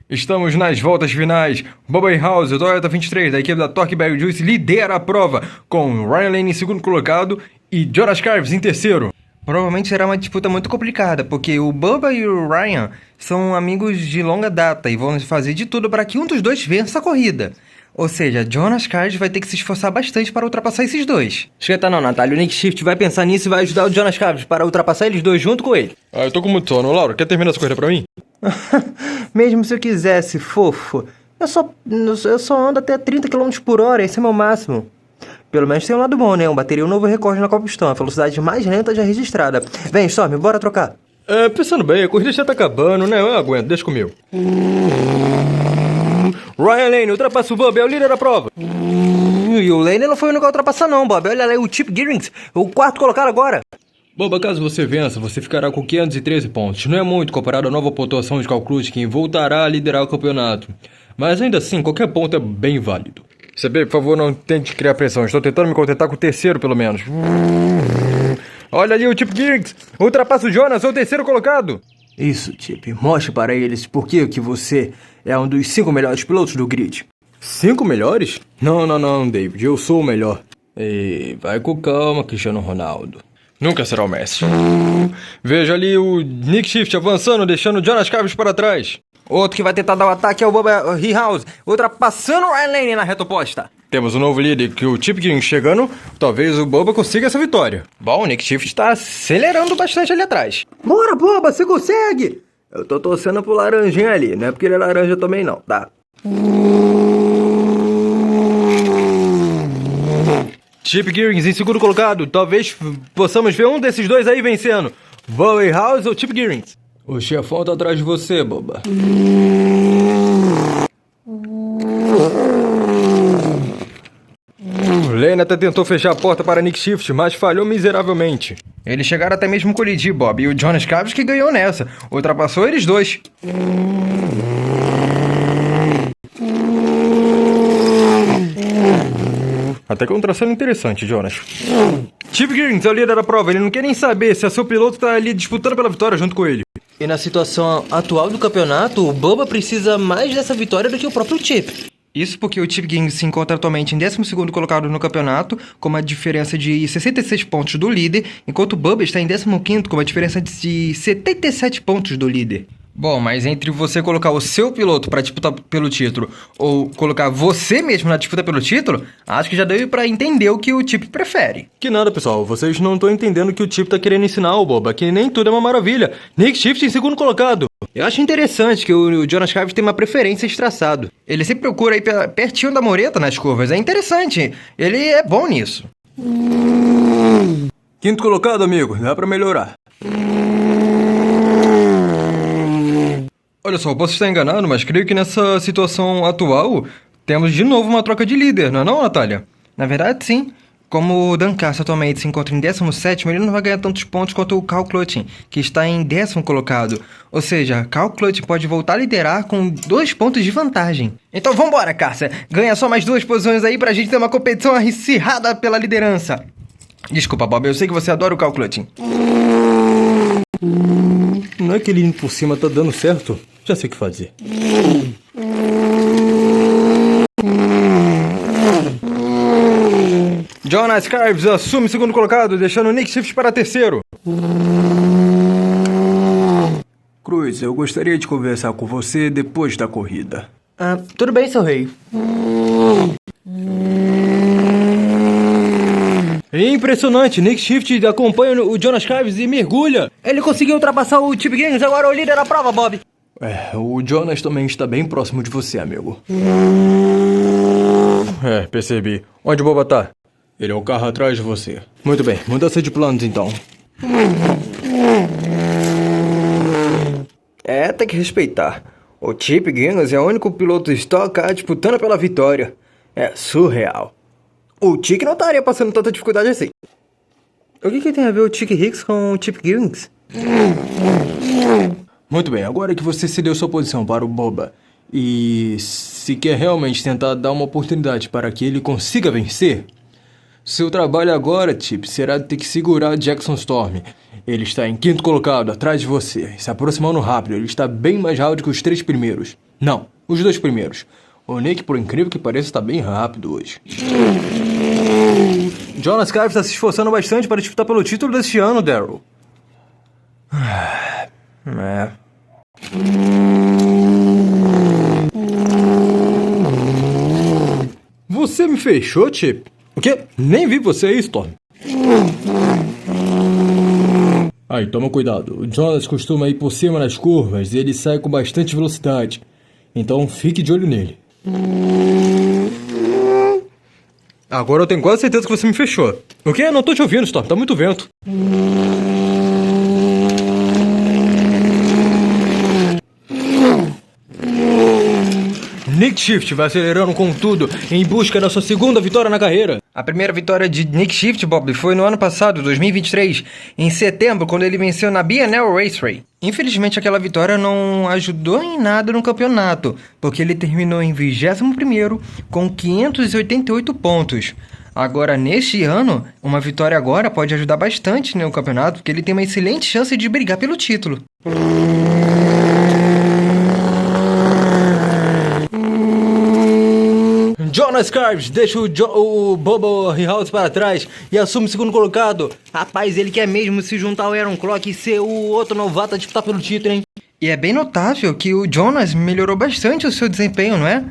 Estamos nas voltas finais. Bubba House, Toyota 23, da equipe da Torque Barrel Juice, lidera a prova, com Ryan Lane em segundo colocado e Jonas Carves em terceiro. Provavelmente será uma disputa muito complicada, porque o Bubba e o Ryan são amigos de longa data e vão fazer de tudo para que um dos dois vença a corrida. Ou seja, Jonas Carves vai ter que se esforçar bastante para ultrapassar esses dois. Esquenta não, Natália. O Nick Shift vai pensar nisso e vai ajudar o Jonas Carves para ultrapassar eles dois junto com ele. Eu tô com muito sono. Laura, quer terminar essa corrida pra mim? Mesmo se eu quisesse, fofo. Eu só ando até 30 km por hora, esse é meu máximo. Pelo menos tem um lado bom, né? Eu bateria um novo recorde na Copstone, a velocidade mais lenta já registrada. Vem, Storm, bora trocar. Pensando bem, a corrida já tá acabando, né? Eu aguento, deixa comigo. Ryan Lane ultrapassa o Bob, é o líder da prova. E o Lane não foi o único a ultrapassar não, Bob. Olha lá, o Chip Gearings, o quarto colocado agora. Boba, caso você vença, você ficará com 513 pontos. Não é muito comparado à nova pontuação de Calclute, que voltará a liderar o campeonato. Mas ainda assim, qualquer ponto é bem válido. CB, por favor, não tente criar pressão. Estou tentando me contentar com o terceiro, pelo menos. Olha ali o Chip Gearings. Ultrapassa o Jonas, é o terceiro colocado. Isso, Chip. Mostre para eles por que você é um dos 5 melhores pilotos do grid. 5 melhores? Não, David. Eu sou o melhor. E vai com calma, Cristiano Ronaldo. Nunca será o Messi. Veja ali o Nick Shift avançando, deixando o Jonas Carves para trás. Outro que vai tentar dar o ataque é o Bubba House, ultrapassando o Ryan Lane na reta oposta. Temos um novo líder, que o Chip Gearings chegando. Talvez o Bubba consiga essa vitória. Bom, o Nick Shift está acelerando bastante ali atrás. Bora, Bubba, você consegue! Eu tô torcendo pro laranjinha ali, não é porque ele é laranja também não, tá? Chip Gearings em segundo colocado. Talvez possamos ver um desses dois aí vencendo. Bubba House ou Chip Gearings? O chefão tá atrás de você, Bubba. Lane até tentou fechar a porta para Nick Shift, mas falhou miseravelmente. Eles chegaram até mesmo colidir, Bob, e o Jonas Carves que ganhou nessa. Ultrapassou eles dois. Até que é um traçado interessante, Jonas. Chip Gearings é o líder da prova. Ele não quer nem saber se a seu piloto tá ali disputando pela vitória junto com ele. E na situação atual do campeonato, o Bubba precisa mais dessa vitória do que o próprio Chip. Isso porque o Chip Gearings se encontra atualmente em 12º colocado no campeonato, com uma diferença de 66 pontos do líder, enquanto o Bubba está em 15º com uma diferença de 77 pontos do líder. Bom, mas entre você colocar o seu piloto para disputar pelo título ou colocar você mesmo na disputa pelo título, acho que já deu para entender o que o Chip prefere. Que nada, pessoal. Vocês não estão entendendo o que o Chip tá querendo ensinar ao Boba, que nem tudo é uma maravilha. Nick Shift em segundo colocado. Eu acho interessante que o Jonas Carves tem uma preferência de traçado. Ele sempre procura aí pertinho da mureta nas curvas. É interessante. Ele é bom nisso. Quinto colocado, amigo. Dá pra melhorar. Olha só, eu posso estar enganado, mas creio que nessa situação atual temos de novo uma troca de líder, não é não, Natália? Na verdade, sim. Como o Dan Carson atualmente se encontra em 17º, ele não vai ganhar tantos pontos quanto o Cal Clutch, que está em 10º colocado. Ou seja, Cal Clutch pode voltar a liderar com 2 pontos de vantagem. Então vambora, Carson. Ganha só mais 2 posições aí pra gente ter uma competição acirrada pela liderança. Desculpa, Bob, eu sei que você adora o Cal Clutch. Não é que ele indo por cima tá dando certo? Já sei o que fazer. Jonas Carves assume segundo colocado, deixando o Nick Shift para terceiro. Cruz, eu gostaria de conversar com você depois da corrida. Tudo bem, seu rei. Impressionante, Nick Shift acompanha o Jonas Carves e mergulha. Ele conseguiu ultrapassar o Chip Gearings, agora é o líder da prova, Bob. O Jonas também está bem próximo de você, amigo. Percebi. Onde o Boba tá? Ele é o carro atrás de você. Muito bem, mudança de planos então. Tem que respeitar. O Chip Gearings é o único piloto Stock Car disputando pela vitória. É surreal. O Chick não estaria passando tanta dificuldade assim. O que tem a ver o Chick Hicks com o Chip Gearings? Muito bem, agora que você cedeu sua posição para o Boba e se quer realmente tentar dar uma oportunidade para que ele consiga vencer, seu trabalho agora, Chip, será ter que segurar Jackson Storm Ele está em quinto colocado, atrás de você, se aproximando rápido. Ele está bem mais rápido que os 3 primeiros. Não, os 2 primeiros. O Nick, por incrível que pareça, está bem rápido hoje. Jonas Carves está se esforçando bastante para disputar pelo título deste ano, Daryl. Você me fechou, Chip? O quê? Nem vi você aí, Storm. Aí, toma cuidado. O Jonas costuma ir por cima nas curvas e ele sai com bastante velocidade. Então fique de olho nele. Agora eu tenho quase certeza que você me fechou. O quê? Não tô te ouvindo, Storm. Tá muito vento. Nick Shift vai acelerando com tudo em busca da sua segunda vitória na carreira. A primeira vitória de Nick Shift, Bob, foi no ano passado, 2023, em setembro, quando ele venceu na B&L Raceway. Infelizmente, aquela vitória não ajudou em nada no campeonato, porque ele terminou em 21º com 588 pontos. Agora, neste ano, uma vitória agora pode ajudar bastante no campeonato, porque ele tem uma excelente chance de brigar pelo título. Jonas Carves deixa o Bubba Rehouse para trás e assume o segundo colocado. Rapaz, ele quer mesmo se juntar ao Aaron Clock e ser o outro novato a disputar pelo título, hein? E é bem notável que o Jonas melhorou bastante o seu desempenho, não é?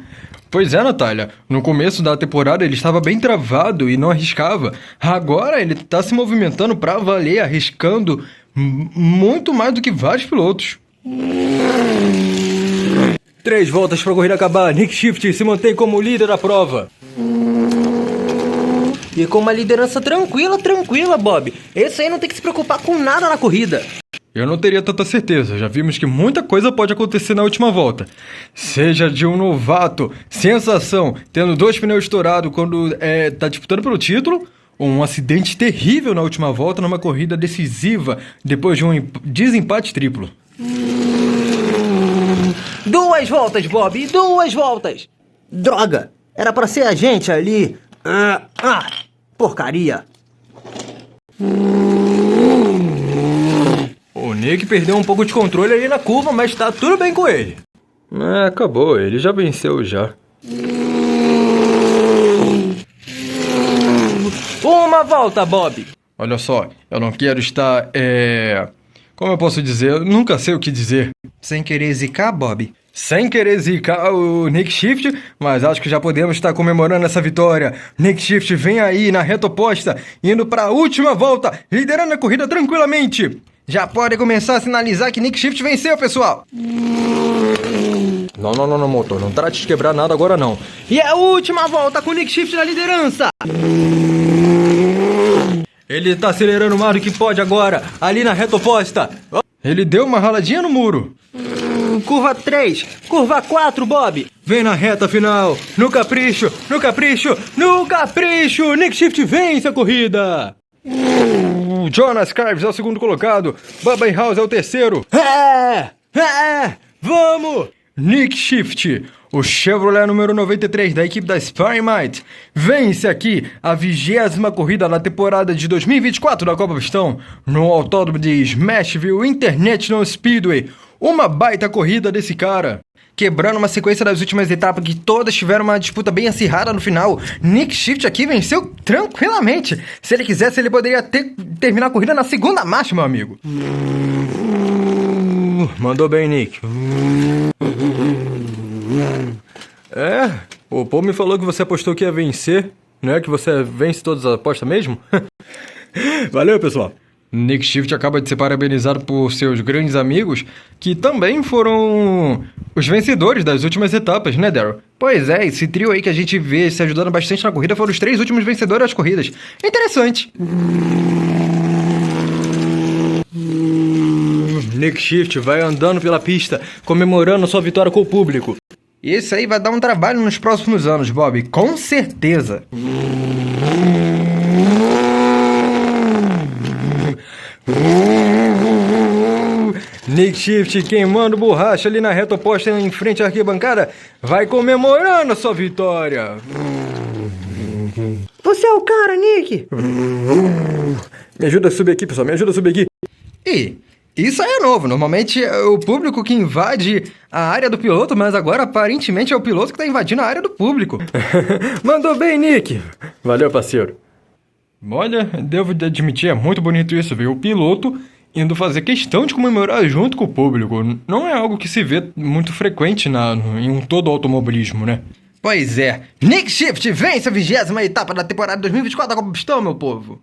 Pois é, Natália. No começo da temporada ele estava bem travado e não arriscava. Agora ele está se movimentando para valer, arriscando muito mais do que vários pilotos. 3 voltas para a corrida acabar. Nick Shift se mantém como líder da prova. E com uma liderança tranquila, Bob. Esse aí não tem que se preocupar com nada na corrida. Eu não teria tanta certeza. Já vimos que muita coisa pode acontecer na última volta. Seja de um novato, sensação, tendo 2 pneus estourados quando tá disputando pelo título, ou um acidente terrível na última volta numa corrida decisiva depois de um desempate triplo. 2 voltas, Bob, 2 voltas. Droga, era pra ser a gente ali. Porcaria. O Nick perdeu um pouco de controle ali na curva, mas tá tudo bem com ele. Acabou, ele já venceu já. Uma volta, Bob. Olha só, eu não quero estar, como eu posso dizer? Eu nunca sei o que dizer. Sem querer zicar, Bob. Sem querer zicar o Nick Shift, mas acho que já podemos estar comemorando essa vitória. Nick Shift vem aí na reta oposta, indo para a última volta, liderando a corrida tranquilamente. Já pode começar a sinalizar que Nick Shift venceu, pessoal. Não, motor, não trate de quebrar nada agora não. E é a última volta com Nick Shift na liderança. Ele tá acelerando mais do que pode agora, ali na reta oposta. Ele deu uma raladinha no muro. Curva 3, curva 4, Bob. Vem na reta final, no capricho, Nick Shift vence a corrida. Jonas Carves é o segundo colocado, Bubba House é o terceiro. Vamos! Nick Shift, o Chevrolet número 93 da equipe da Sparring Might, vence aqui a 20ª corrida da temporada de 2024 da Copa Pistão, no autódromo de Smashville International Speedway. Uma baita corrida desse cara. Quebrando uma sequência das últimas etapas que todas tiveram uma disputa bem acirrada no final, Nick Shift aqui venceu tranquilamente. Se ele quisesse, ele poderia terminar a corrida na segunda marcha, meu amigo. Mandou bem, Nick. O Paul me falou que você apostou que ia vencer. Não é que você vence todas as apostas mesmo? Valeu, pessoal. Nick Shift acaba de ser parabenizado por seus grandes amigos, que também foram os vencedores das últimas etapas, né, Daryl? Pois é, esse trio aí que a gente vê se ajudando bastante na corrida foram os 3 últimos vencedores das corridas. Interessante. Nick Shift vai andando pela pista, comemorando sua vitória com o público. Esse aí vai dar um trabalho nos próximos anos, Bob, com certeza. Nick Shift queimando borracha ali na reta oposta em frente à arquibancada, vai comemorando a sua vitória. Você é o cara, Nick. Me ajuda a subir aqui, pessoal, me ajuda a subir aqui. E isso aí é novo. Normalmente é o público que invade a área do piloto, mas agora aparentemente é o piloto que tá invadindo a área do público. Mandou bem, Nick. Valeu, parceiro. Olha, devo admitir, é muito bonito isso, viu? O piloto indo fazer questão de comemorar junto com o público. Não é algo que se vê muito frequente em um todo automobilismo, né? Pois é. Nick Shift vence a 20ª etapa da temporada 2024 da Copa Pistão, meu povo.